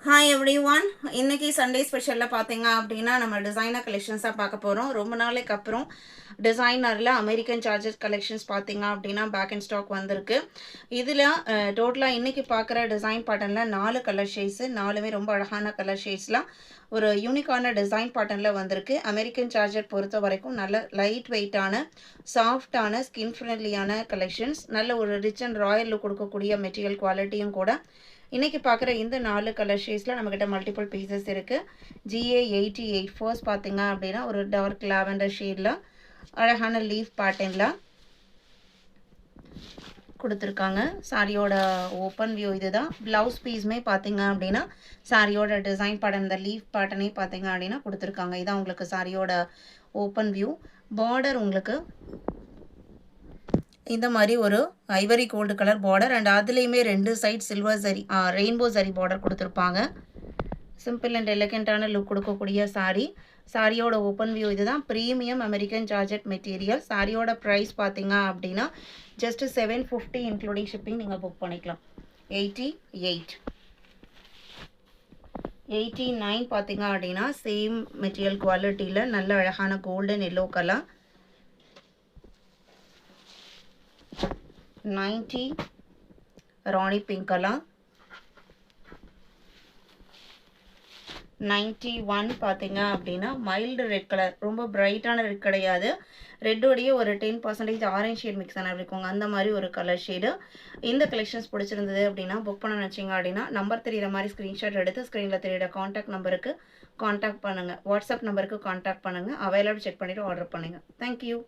Hi every one. இன்றைக்கி Sunday ஸ்பெஷலில் பார்த்தீங்க அப்படின்னா நம்ம டிசைனர் கலெக்ஷன்ஸாக பார்க்க போகிறோம். ரொம்ப நாளைக்கு அப்புறம் டிசைனரில் அமெரிக்கன் சார்ஜஸ் கலெக்ஷன்ஸ் பார்த்தீங்க அப்படின்னா பேக் அண்ட் ஸ்டாக் வந்திருக்கு. இதில் டோட்டலாக இன்றைக்கி பார்க்குற டிசைன் பேட்டர்னில் 4 கலர் ஷேட்ஸு, 4மே ரொம்ப அழகான கலர் ஷேட்ஸ்லாம் ஒரு யூனிக்கான டிசைன் பேட்டர்னில் வந்திருக்கு. அமெரிக்கன் சார்ஜர் பொறுத்த வரைக்கும் நல்ல லைட் வெயிட்டான சாஃப்டான ஸ்கின் ஃப்ரெண்ட்லியான கலெக்ஷன்ஸ், நல்ல ஒரு ரிச் அண்ட் ராயல் லுக் கொடுக்கக்கூடிய மெட்டீரியல் குவாலிட்டியும் கூட. இன்றைக்கி பார்க்குற இந்த 4 கலர் ஷேட்ஸில் நம்மக்கிட்ட மல்டிபிள் பீசஸ் இருக்குது. GA88 ஃபர்ஸ்ட் பார்த்தீங்க அப்படின்னா ஒரு டார்க் லாவெண்டர் ஷேடில் அழகான லீஃப் பேட்டர்னில் கொடுத்துருக்காங்க. சாரியோட ஓப்பன் வியூ இது தான். ப்ளவுஸ் பீஸுமே பார்த்தீங்க அப்படின்னா சாரியோட டிசைன் பேட்டர்ன் இந்த லீஃப் பேட்டர்னே பார்த்தீங்க அப்படின்னா கொடுத்துருக்காங்க. இதான் உங்களுக்கு சாரியோட ஓப்பன் வியூ. பார்டர் உங்களுக்கு இந்த மாதிரி ஒரு ivory gold colour border and அதுலேயுமே 2 side silver zari rainbow zari border கொடுத்துருப்பாங்க. சிம்பிள் அண்ட் எலகெண்ட்டான லுக் கொடுக்கக்கூடிய சாரியோட ஓப்பன் வியூ இது தான். Premium American georgette material. சாரியோட ப்ரைஸ் பார்த்தீங்க அப்படின்னா ஜஸ்ட் 750 இன்க்ளூடிங் ஷிப்பிங் நீங்கள் புக் பண்ணிக்கலாம். 88 89 பார்த்தீங்க அப்படின்னா சேம் மெட்டீரியல் குவாலிட்டியில் நல்ல அழகான கோல்டன் எல்லோ கலர். 90 ராணி பிங்க் கலர். 91 பார்த்தீங்க அப்படின்னா மைல்டு ரெட் கலர், ரொம்ப பிரைட்டான ரெட் கிடையாது, ரெட்டோடைய ஒரு 10% ஆரஞ்ச் ஷேட் மிக்ஸ் ஆன இருக்குங்க, அந்த மாதிரி ஒரு கலர் ஷேடு. இந்த கலெக்ஷன்ஸ் பிடிச்சிருந்தது அப்படின்னா புக் பண்ண நினச்சிங்க அப்படின்னா நம்பர் தெரிகிற மாதிரி ஸ்க்ரீன்ஷாட் எடுத்து ஸ்க்ரீனில் தெரியிற காண்டாக்ட் நம்பருக்கு காண்டாக்ட் பண்ணுங்கள். வாட்ஸ்அப் நம்பருக்கு காண்டாக்ட் பண்ணுங்கள். அவைலபிள் செக் பண்ணிவிட்டு ஆர்டர் பண்ணுங்கள். தேங்க்யூ.